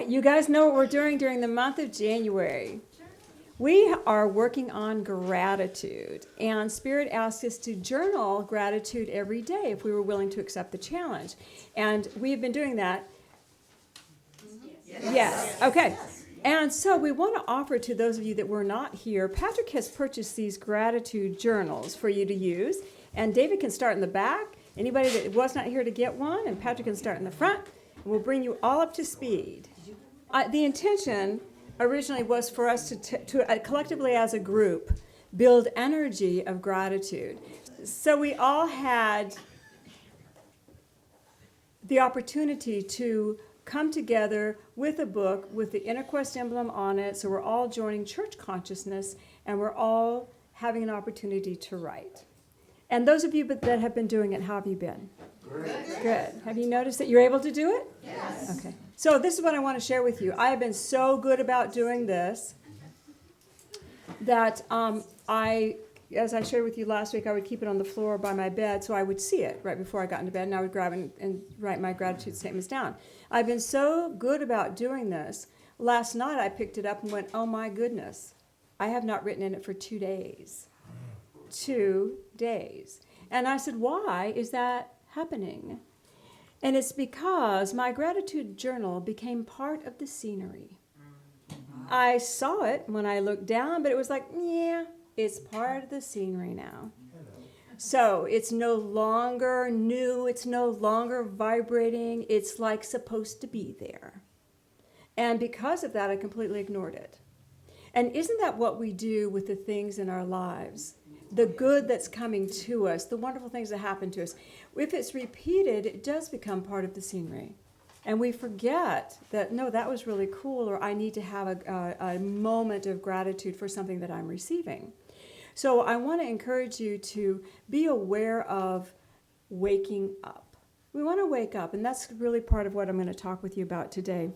right, you guys know what we're doing during the month of January. We are working on gratitude, and Spirit asked us to journal gratitude every day if we were willing to accept the challenge. And we've been doing that. Yes. Okay. And so we want to offer to those of you that were not here, Patrick has purchased these gratitude journals for you to use. And David can start in the back. Anybody that was not here to get one, and Patrick can start in the front. And we'll bring you all up to speed. The intention originally was for us to collectively as a group build energy of gratitude. So we all had the opportunity to come together with a book with the Inner Quest emblem on it. So we're all joining church consciousness, and we're all having an opportunity to write. And those of you that have been doing it, how have you been? Good. Have you noticed that you're able to do it? Yes. Okay. So this is what I want to share with you. I have been so good about doing this that as I shared with you last week, I would keep it on the floor by my bed so I would see it right before I got into bed, and I would grab it and write my gratitude statements down. I've been so good about doing this. Last night I picked it up and went, oh my goodness, I have not written in it for 2 days. 2 days. And I said, why is that happening? And it's because my gratitude journal became part of the scenery. I saw it when I looked down, but it was like, yeah, it's part of the scenery now. So it's no longer new, it's no longer vibrating, it's like supposed to be there. And because of that, I completely ignored it. And isn't that what we do with the things in our lives? The good that's coming to us, the wonderful things that happen to us. If it's repeated, it does become part of the scenery. And we forget that, no, that was really cool, or I need to have a moment of gratitude for something that I'm receiving. So I want to encourage you to be aware of waking up. We want to wake up, and that's really part of what I'm going to talk with you about today.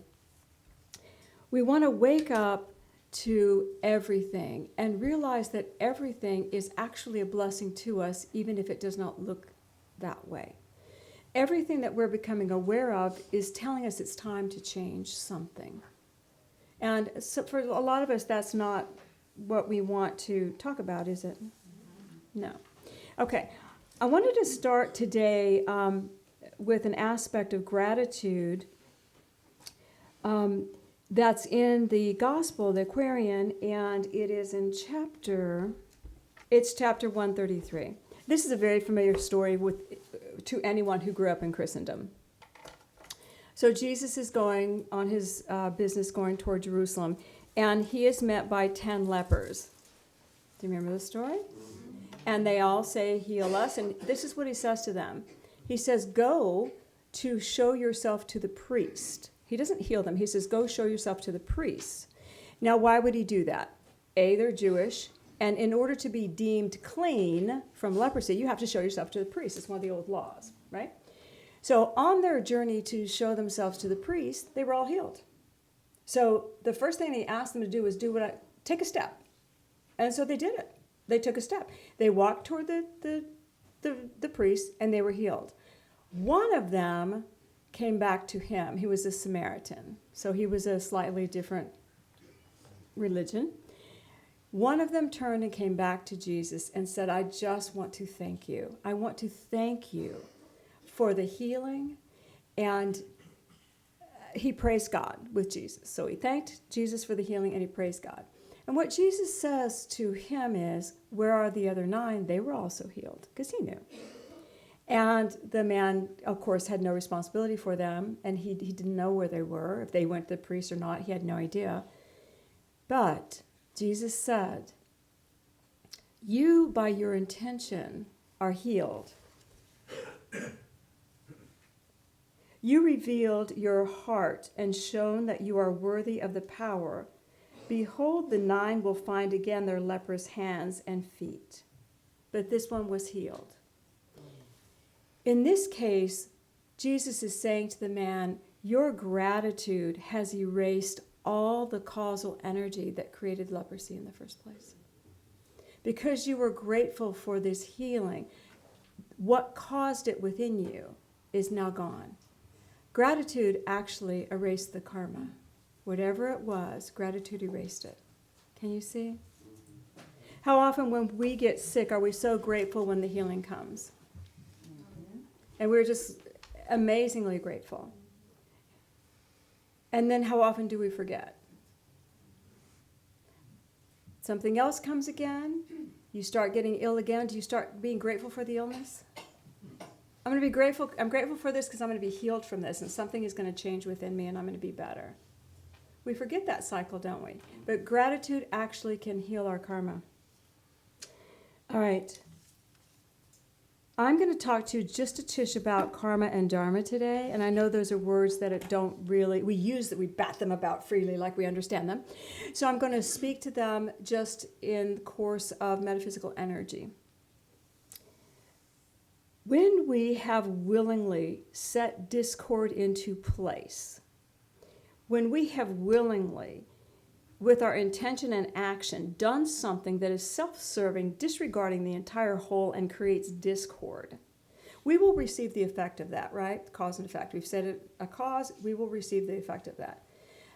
We want to wake up to everything and realize that everything is actually a blessing to us, even if it does not look that way. Everything that we're becoming aware of is telling us it's time to change something. And so for a lot of us, that's not what we want to talk about, is it? No. Okay. I wanted to start today with an aspect of gratitude that's in the Gospel, the Aquarian, and it is in chapter 133. This is a very familiar story to anyone who grew up in Christendom. So Jesus is going on his business going toward Jerusalem, and he is met by 10 lepers. Do you remember the story? And they all say, heal us. And this is what he says to them. He says, go to show yourself to the priest. He doesn't heal them. He says, go show yourself to the priest. Now, why would he do that? A, they're Jewish. And in order to be deemed clean from leprosy, you have to show yourself to the priest. It's one of the old laws, right? So on their journey to show themselves to the priest, they were all healed. So the first thing he asked them to do was take a step. And so they did it. They took a step. They walked toward the priest, and they were healed. One of them came back to him. He was a Samaritan. So he was a slightly different religion. One of them turned and came back to Jesus and said, I just want to thank you. I want to thank you for the healing. And he praised God with Jesus. So he thanked Jesus for the healing, and he praised God. And what Jesus says to him is, where are the other 9? They were also healed, because he knew. And the man, of course, had no responsibility for them, and he didn't know where they were, if they went to the priest or not. He had no idea. But Jesus said, you, by your intention, are healed. You revealed your heart and shown that you are worthy of the power. Behold, the 9 will find again their leprous hands and feet. But this one was healed. In this case, Jesus is saying to the man, your gratitude has erased all the causal energy that created leprosy in the first place. Because you were grateful for this healing, what caused it within you is now gone. Gratitude actually erased the karma. whatever it was, gratitude erased it. Can you see? How often when we get sick are we so grateful when the healing comes? And we're just amazingly grateful. And then how often do we forget? Something else comes again. You start getting ill again. Do you start being grateful for the illness? I'm going to be grateful. I'm grateful for this because I'm going to be healed from this, and something is going to change within me, and I'm going to be better. We forget that cycle, don't we? But gratitude actually can heal our karma. All right. I'm going to talk to you just a tish about karma and dharma today, and I know those are words that it don't really, we use that we bat them about freely like we understand them. So I'm going to speak to them just in the course of metaphysical energy. When we have willingly set discord into place, when we have willingly, with our intention and action, done something that is self-serving, disregarding the entire whole, and creates discord, we will receive the effect of that, right? Cause and effect. We've said it, a cause, we will receive the effect of that.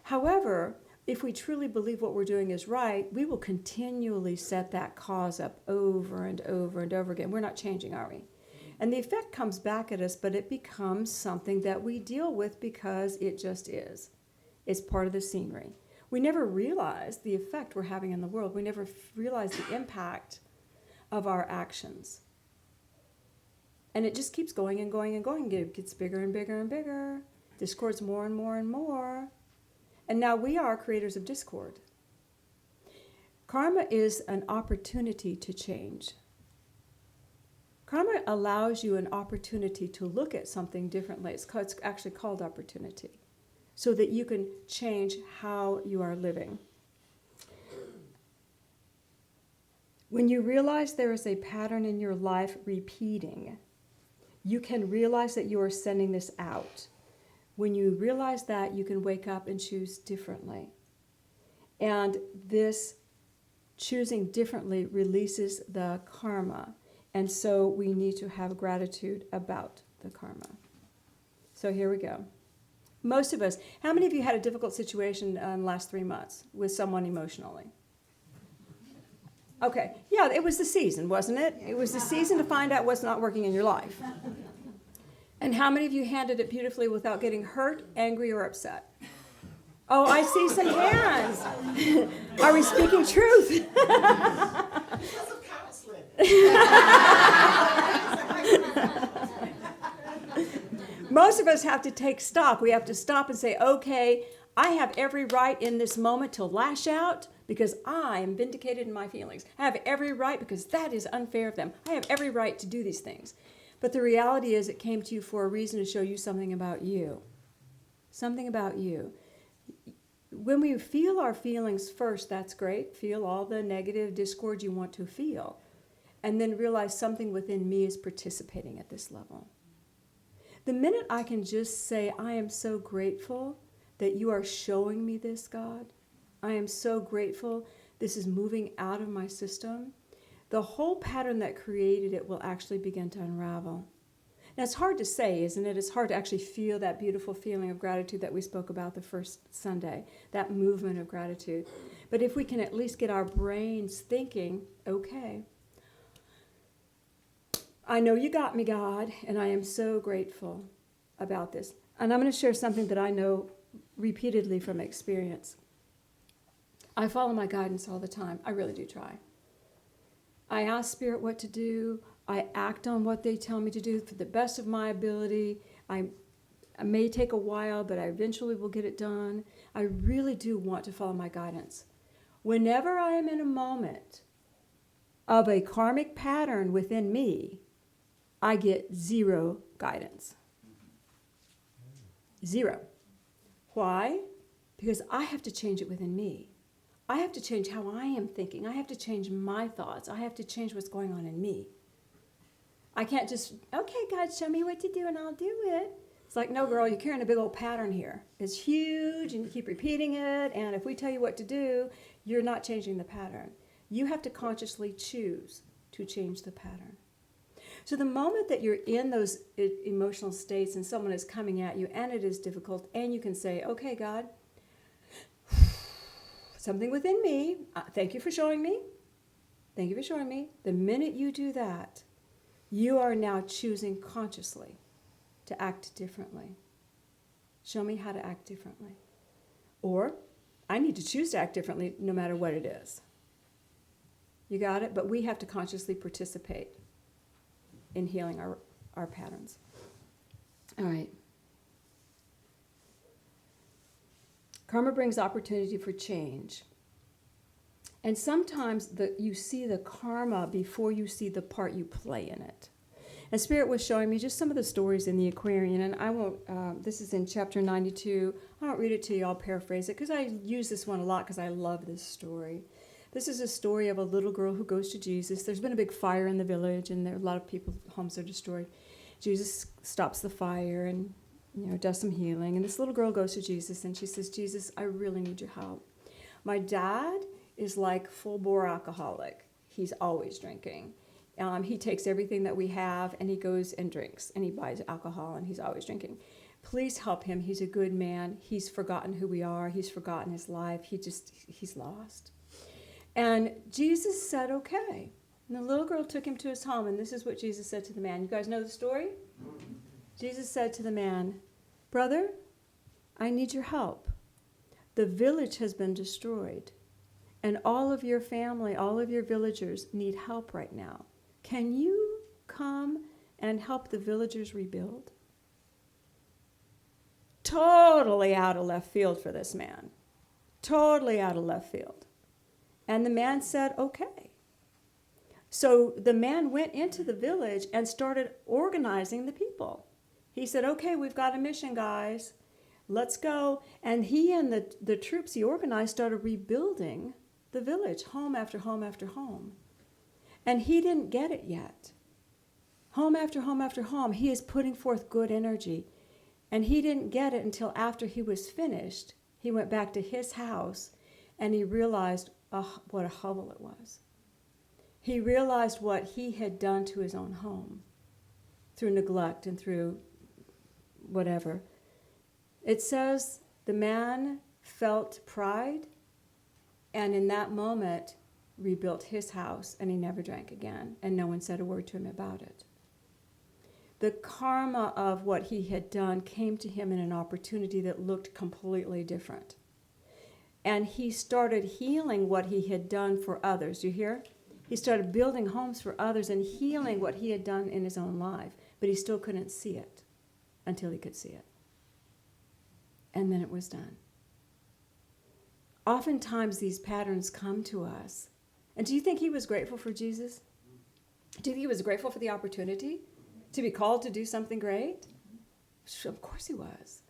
However, if we truly believe what we're doing is right, we will continually set that cause up over and over and over again. We're not changing, are we? And the effect comes back at us, but it becomes something that we deal with because it just is. It's part of the scenery. We never realize the effect we're having in the world. We never realize the impact of our actions. And it just keeps going and going and going. It gets bigger and bigger and bigger. Discord's more and more and more. And now we are creators of discord. Karma is an opportunity to change. Karma allows you an opportunity to look at something differently. It's actually called opportunity, so that you can change how you are living. When you realize there is a pattern in your life repeating, you can realize that you are sending this out. When you realize that, you can wake up and choose differently. And this choosing differently releases the karma. And so we need to have gratitude about the karma. So here we go. Most of us, how many of you had a difficult situation in the last 3 months with someone emotionally? Okay, yeah, it was the season, wasn't it? It was the season to find out what's not working in your life. And how many of you handled it beautifully without getting hurt, angry, or upset? Oh, I see some hands. Are we speaking truth? Most of us have to take stock. We have to stop and say, okay, I have every right in this moment to lash out because I am vindicated in my feelings. I have every right because that is unfair of them. I have every right to do these things. But the reality is it came to you for a reason to show you something about you. Something about you. When we feel our feelings first, that's great. Feel all the negative discord you want to feel. And then realize something within me is participating at this level. The minute I can just say, I am so grateful that you are showing me this, God. I am so grateful this is moving out of my system. The whole pattern that created it will actually begin to unravel. Now, it's hard to say, isn't it? It's hard to actually feel that beautiful feeling of gratitude that we spoke about the first Sunday, that movement of gratitude. But if we can at least get our brains thinking, okay, I know you got me, God, and I am so grateful about this. And I'm going to share something that I know repeatedly from experience. I follow my guidance all the time. I really do try. I ask Spirit what to do. I act on what they tell me to do to the best of my ability. I may take a while, but I eventually will get it done. I really do want to follow my guidance. Whenever I am in a moment of a karmic pattern within me, I get zero guidance. Zero. Why? Because I have to change it within me. I have to change how I am thinking. I have to change my thoughts. I have to change what's going on in me. I can't just, okay, God, show me what to do and I'll do it. It's like, no, girl, you're carrying a big old pattern here. It's huge and you keep repeating it. And if we tell you what to do, you're not changing the pattern. You have to consciously choose to change the pattern. So the moment that you're in those emotional states and someone is coming at you and it is difficult and you can say, okay, God, something within me, thank you for showing me. Thank you for showing me. The minute you do that, you are now choosing consciously to act differently. Show me how to act differently. Or, I need to choose to act differently no matter what it is. You got it? But we have to consciously participate in healing our patterns. All right. Karma brings opportunity for change. And sometimes you see the karma before you see the part you play in it. And Spirit was showing me just some of the stories in the Aquarian, and I won't, this is in chapter 92. I won't read it to you, I'll paraphrase it, because I use this one a lot because I love this story. This is a story of a little girl who goes to Jesus. There's been a big fire in the village, and there are a lot of people's homes are destroyed. Jesus stops the fire and does some healing. And this little girl goes to Jesus, and she says, Jesus, I really need your help. My dad is like full-bore alcoholic. He's always drinking. He takes everything that we have, and he goes and drinks, and he buys alcohol, and he's always drinking. Please help him. He's a good man. He's forgotten who we are. He's forgotten his life. He's lost. And Jesus said, okay. And the little girl took him to his home, and this is what Jesus said to the man. You guys know the story? Jesus said to the man, brother, I need your help. The village has been destroyed, and all of your family, all of your villagers need help right now. Can you come and help the villagers rebuild? Totally out of left field for this man. Totally out of left field. And the man said, okay. So the man went into the village and started organizing the people. He said, okay, we've got a mission, guys. Let's go. And he and the troops he organized started rebuilding the village, home after home after home. And he didn't get it yet. Home after home after home, he is putting forth good energy. And he didn't get it until after he was finished. He went back to his house, and he realized what a hovel it was. He realized what he had done to his own home through neglect and through whatever. It says the man felt pride, and in that moment rebuilt his house, and he never drank again, and no one said a word to him about it. The karma of what he had done came to him in an opportunity that looked completely different. And he started healing what he had done for others. You hear? He started building homes for others and healing what he had done in his own life, but he still couldn't see it until he could see it. And then it was done. Oftentimes these patterns come to us. And do you think he was grateful for Jesus? Do you think he was grateful for the opportunity to be called to do something great? Of course he was.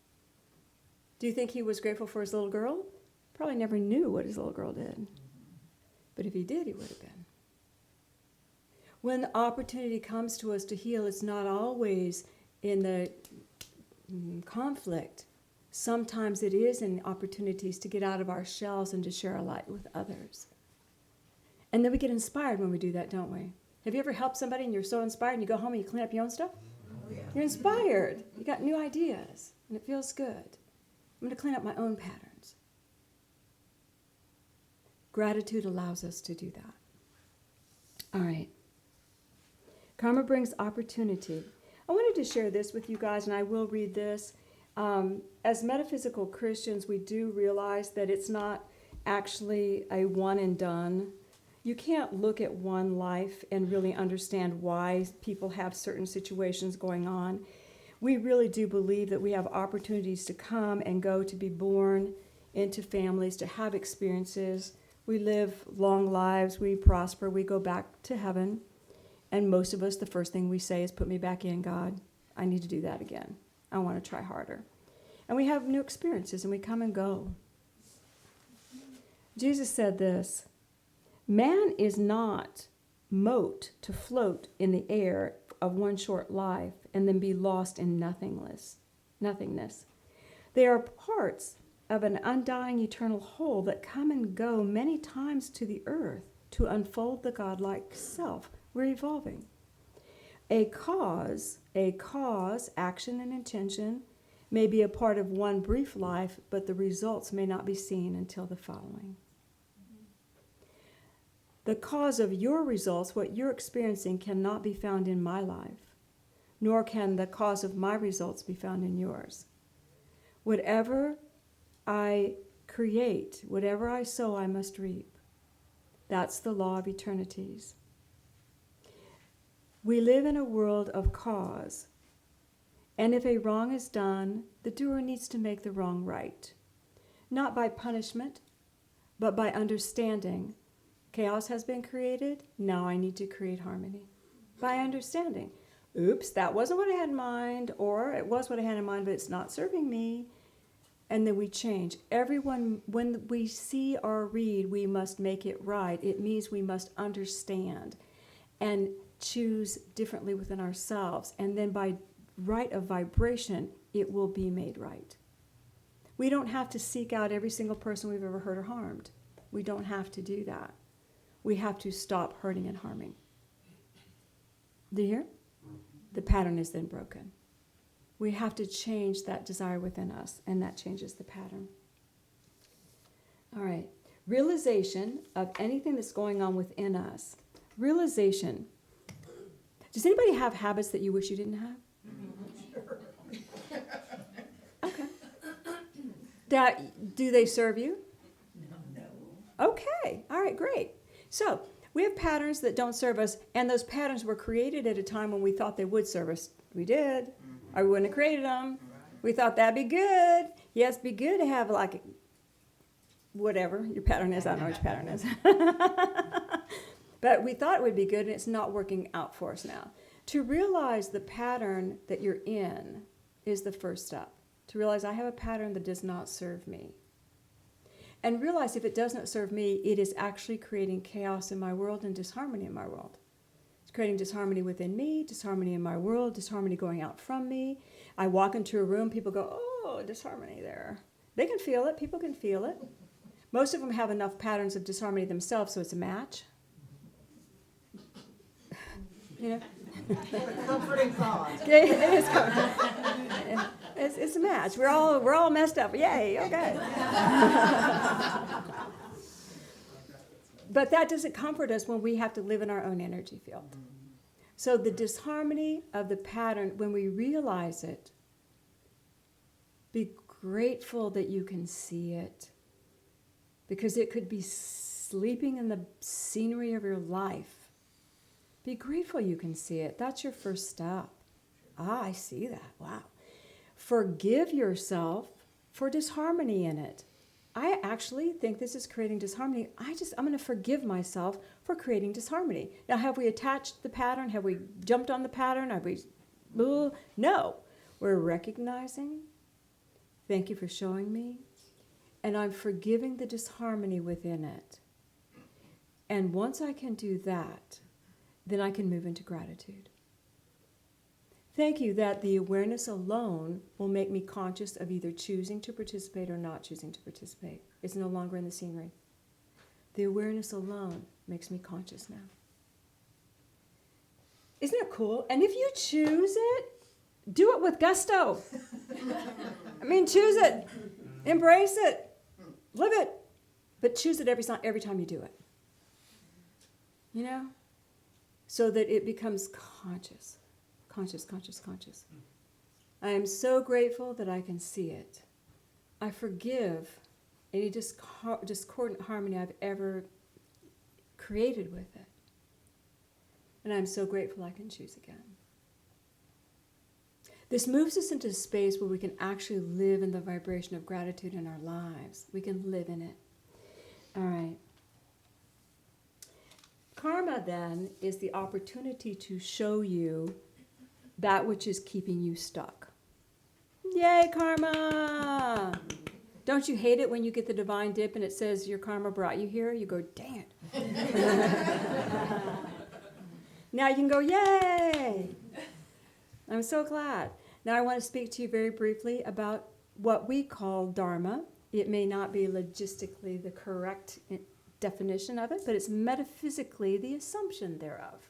Do you think he was grateful for his little girl? Probably never knew what his little girl did. But if he did, he would have been. When the opportunity comes to us to heal, it's not always in the conflict. Sometimes it is in opportunities to get out of our shells and to share our light with others. And then we get inspired when we do that, don't we? Have you ever helped somebody and you're so inspired and you go home and you clean up your own stuff? Oh, yeah. You're inspired. You got new ideas and it feels good. I'm going to clean up my own patterns. Gratitude allows us to do that. All right. Karma brings opportunity. I wanted to share this with you guys, and I will read this. As metaphysical Christians, we do realize that it's not actually a one and done. You can't look at one life and really understand why people have certain situations going on. We really do believe that we have opportunities to come and go, to be born into families, to have experiences. We live long lives, we prosper, we go back to heaven. And most of us, the first thing we say is, put me back in, God. I need to do that again. I want to try harder. And we have new experiences, and we come and go. Jesus said this, man is not mote to float in the air of one short life and then be lost in nothingness. They are parts of an undying eternal whole that come and go many times to the earth to unfold the godlike self. We're evolving. A cause, action and intention, may be a part of one brief life, but the results may not be seen until the following. The cause of your results, what you're experiencing, cannot be found in my life, nor can the cause of my results be found in yours. Whatever I create, whatever I sow, I must reap. That's the law of eternities. We live in a world of cause, and if a wrong is done, the doer needs to make the wrong right. Not by punishment, but by understanding. Chaos has been created, now I need to create harmony. By understanding. Oops, that wasn't what I had in mind, or it was what I had in mind, but it's not serving me. And then we change. Everyone, when we see or read, we must make it right. It means we must understand and choose differently within ourselves. And then by right of vibration, it will be made right. We don't have to seek out every single person we've ever hurt or harmed. We don't have to do that. We have to stop hurting and harming. Do you hear? The pattern is then broken. We have to change that desire within us, and that changes the pattern. All right. Realization of anything that's going on within us. Realization. Does anybody have habits that you wish you didn't have? Sure. Okay. Do they serve you? No. Okay. All right, great. So we have patterns that don't serve us, and those patterns were created at a time when we thought they would serve us. We did. Or we wouldn't have created them. We thought that'd be good. Yes, it'd be good to have like whatever your pattern is. I don't know what your pattern is. But we thought it would be good, and it's not working out for us now. To realize the pattern that you're in is the first step. To realize I have a pattern that does not serve me. And realize if it doesn't serve me, it is actually creating chaos in my world and disharmony in my world. It's creating disharmony within me, disharmony in my world, disharmony going out from me. I walk into a room, people go, oh, disharmony there. They can feel it. People can feel it. Most of them have enough patterns of disharmony themselves, so it's a match. You know? Comforting thought. Yeah, it is comforting. It's a match. We're all messed up. Yay, okay. But that doesn't comfort us when we have to live in our own energy field. So the disharmony of the pattern, when we realize it, be grateful that you can see it. Because it could be sleeping in the scenery of your life. Be grateful you can see it. That's your first step. Ah, I see that. Wow. Forgive yourself for disharmony in it. I actually think this is creating disharmony. I'm going to forgive myself for creating disharmony. Now, have we attached the pattern? Have we jumped on the pattern? Have we? No. We're recognizing, thank you for showing me, and I'm forgiving the disharmony within it. And once I can do that, then I can move into gratitude. Thank you that the awareness alone will make me conscious of either choosing to participate or not choosing to participate. It's no longer in the scenery. The awareness alone makes me conscious now. Isn't it cool? And if you choose it, do it with gusto. Choose it. Embrace it. Live it. But choose it every time you do it. You know? So that it becomes conscious. Conscious. I am so grateful that I can see it. I forgive any discordant harmony I've ever created with it. And I'm so grateful I can choose again. This moves us into a space where we can actually live in the vibration of gratitude in our lives. We can live in it. All right. Karma, then, is the opportunity to show you that which is keeping you stuck. Yay, karma! Don't you hate it when you get the divine dip and it says your karma brought you here? You go, dang it. Now you can go, yay! I'm so glad. Now I want to speak to you very briefly about what we call Dharma. It may not be logistically the correct definition of it, but it's metaphysically the assumption thereof.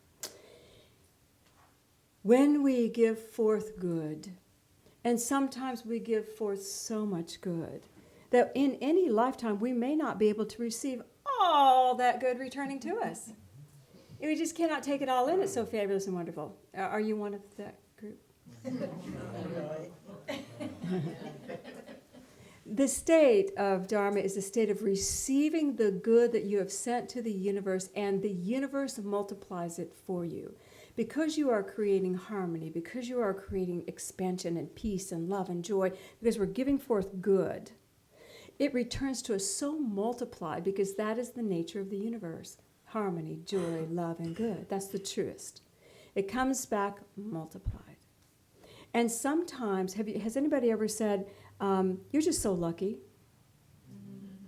When we give forth good, and sometimes we give forth so much good, that in any lifetime we may not be able to receive all that good returning to us. We just cannot take it all in. It's so fabulous and wonderful. Are you one of that group? The state of Dharma is a state of receiving the good that you have sent to the universe, and the universe multiplies it for you. Because you are creating harmony, because you are creating expansion and peace and love and joy, because we're giving forth good, it returns to us so multiplied, because that is the nature of the universe. Harmony, joy, love, and good. That's the truest. It comes back multiplied. And sometimes, has anybody ever said, you're just so lucky?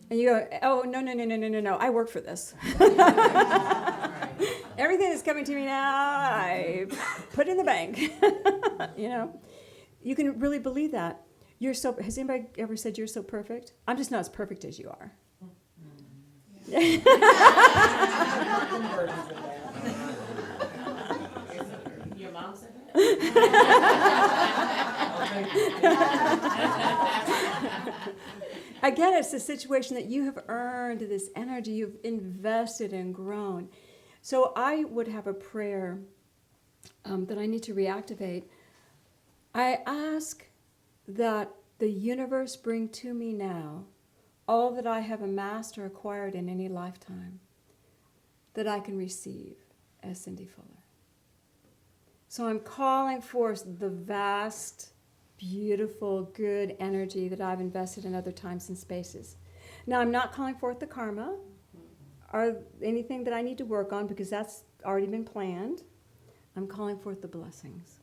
And you go, oh, no, I work for this. Everything that's coming to me now, I put in the bank. You can really believe that. Has anybody ever said you're so perfect? I'm just not as perfect as you are. Your mom said that? Again, it's the situation that you have earned this energy, you've invested and grown. So I would have a prayer that I need to reactivate. I ask that the universe bring to me now all that I have amassed or acquired in any lifetime that I can receive as Cindy Fuller. So I'm calling forth the vast, beautiful, good energy that I've invested in other times and spaces. Now, I'm not calling forth the karma or anything that I need to work on, because that's already been planned. I'm calling forth the blessings.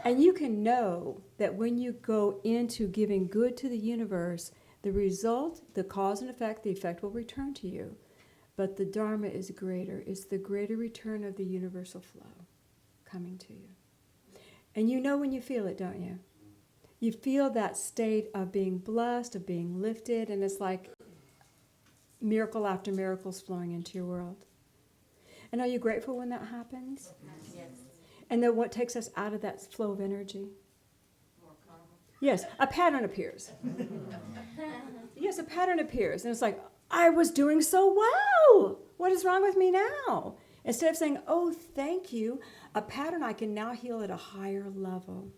And you can know that when you go into giving good to the universe, the result, the cause and effect, the effect will return to you. But the Dharma is greater. It's the greater return of the universal flow coming to you. And you know when you feel it, don't you? You feel that state of being blessed, of being lifted, and it's like miracle after miracles flowing into your world. And are you grateful when that happens? Yes. And then what takes us out of that flow of energy? More karma. Yes, a pattern appears. Yes, a pattern appears. And it's like, I was doing so well. What is wrong with me now? Instead of saying, oh, thank you, a pattern I can now heal at a higher level.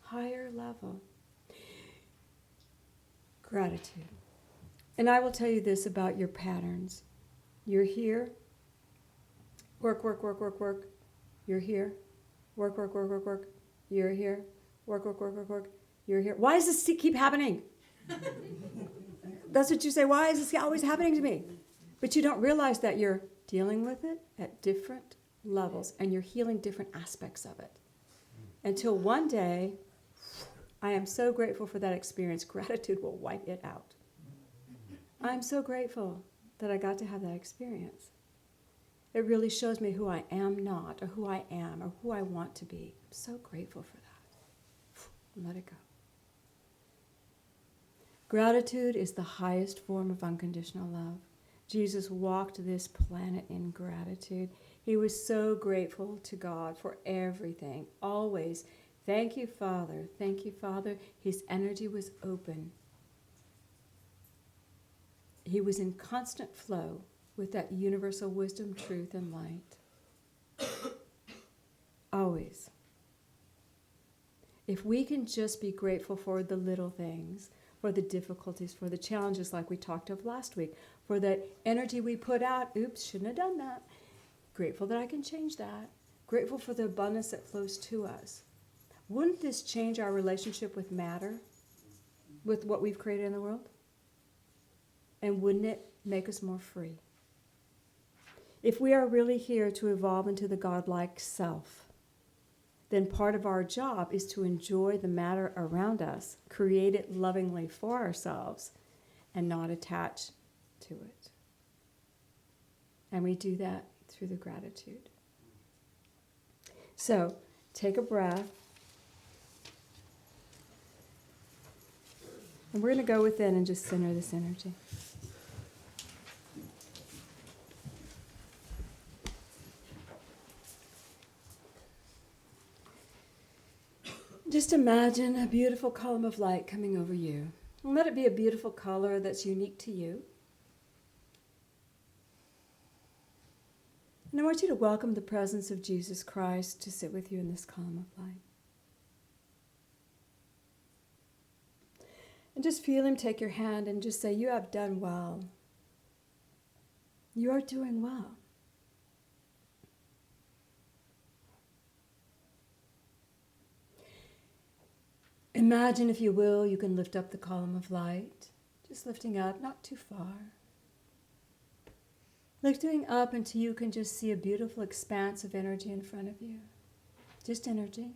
Higher level. Gratitude. And I will tell you this about your patterns. You're here. Work, work, work, work, work. You're here. Work, work, work, work, work. You're here. Work, work, work, work, work. You're here. Why does this keep happening? That's what you say. Why is this always happening to me? But you don't realize that you're dealing with it at different levels, and you're healing different aspects of it. Until one day, I am so grateful for that experience. Gratitude will wipe it out. I'm so grateful that I got to have that experience. It really shows me who I am not, or who I am, or who I want to be. I'm so grateful for that. Let it go. Gratitude is the highest form of unconditional love. Jesus walked this planet in gratitude. He was so grateful to God for everything, always. Thank you, Father. Thank you, Father. His energy was open. He was in constant flow with that universal wisdom, truth, and light. Always. If we can just be grateful for the little things, for the difficulties, for the challenges like we talked of last week, for the energy we put out, oops, shouldn't have done that. Grateful that I can change that. Grateful for the abundance that flows to us. Wouldn't this change our relationship with matter, with what we've created in the world? And wouldn't it make us more free? If we are really here to evolve into the godlike self, then part of our job is to enjoy the matter around us, create it lovingly for ourselves, and not attach to it. And we do that through the gratitude. So, take a breath. And we're going to go within and just center this energy. Just imagine a beautiful column of light coming over you. And let it be a beautiful color that's unique to you. And I want you to welcome the presence of Jesus Christ to sit with you in this column of light. And just feel him take your hand and just say, you have done well. You are doing well. Imagine, if you will, you can lift up the column of light. Just lifting up, not too far. Lifting up until you can just see a beautiful expanse of energy in front of you. Just energy.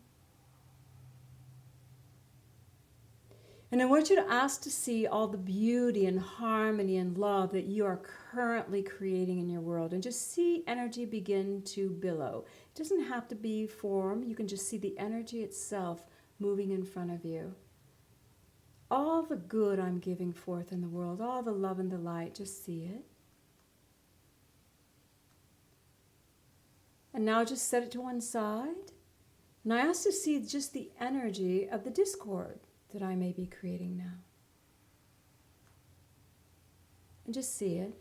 And I want you to ask to see all the beauty and harmony and love that you are currently creating in your world. And just see energy begin to billow. It doesn't have to be form. You can just see the energy itself moving in front of you. All the good I'm giving forth in the world, all the love and the light, just see it. And now just set it to one side. And I ask to see just the energy of the discord that I may be creating now. And just see it.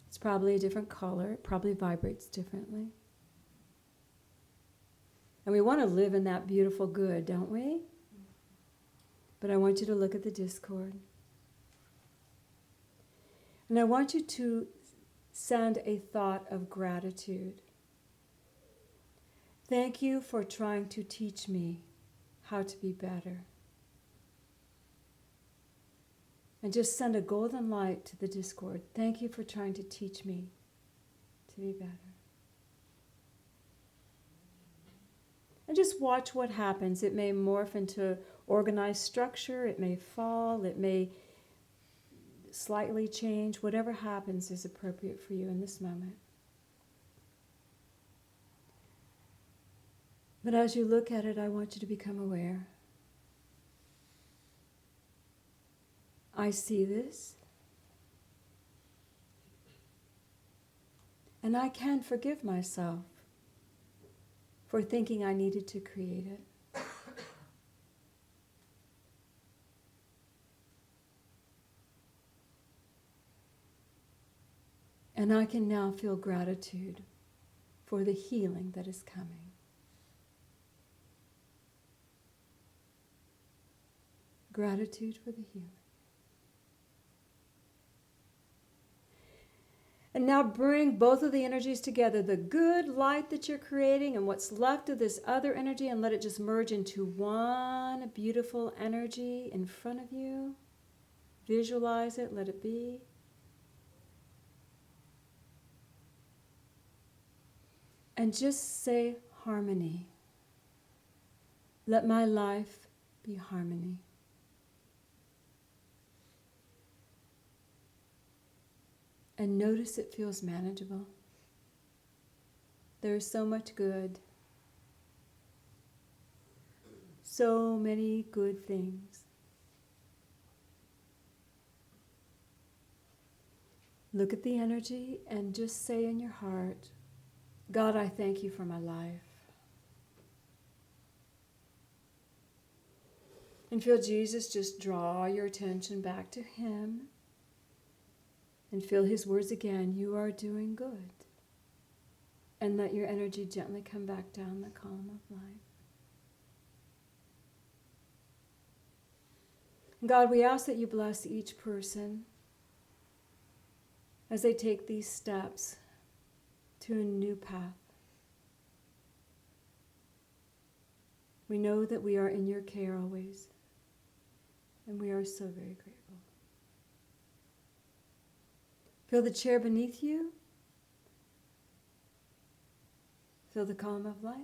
It's probably a different color. It probably vibrates differently. And we want to live in that beautiful good, don't we? But I want you to look at the discord. And I want you to send a thought of gratitude. Thank you for trying to teach me how to be better. And just send a golden light to the discord. Thank you for trying to teach me to be better. And just watch what happens. It may morph into organized structure. It may fall. It may slightly change. Whatever happens is appropriate for you in this moment. But as you look at it, I want you to become aware. I see this. And I can forgive myself for thinking I needed to create it. And I can now feel gratitude for the healing that is coming. Gratitude for the healing. And now bring both of the energies together, the good light that you're creating and what's left of this other energy, and let it just merge into one beautiful energy in front of you. Visualize it, let it be. And just say harmony. Let my life be harmony. And notice it feels manageable. There is so much good. So many good things. Look at the energy and just say in your heart, God, I thank you for my life. And feel Jesus just draw your attention back to him. And feel his words again, you are doing good. And let your energy gently come back down the column of light. God, we ask that you bless each person as they take these steps to a new path. We know that we are in your care always, and we are so very grateful. Feel the chair beneath you. Feel the column of light.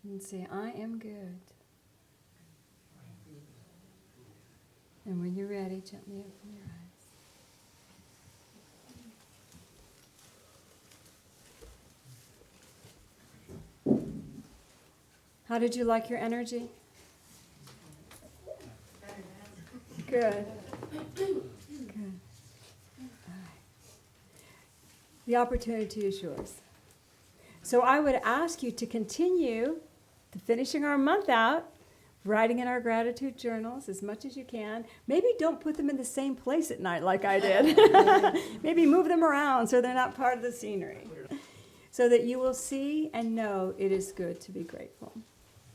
And say, I am good. And when you're ready, gently open your eyes. How did you like your energy? Good. Good. All right. The opportunity is yours. So I would ask you to continue to finishing our month out writing in our gratitude journals as much as you can. Maybe don't put them in the same place at night like I did. Maybe move them around so they're not part of the scenery. So that you will see and know it is good to be grateful.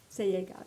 Say, yay, God.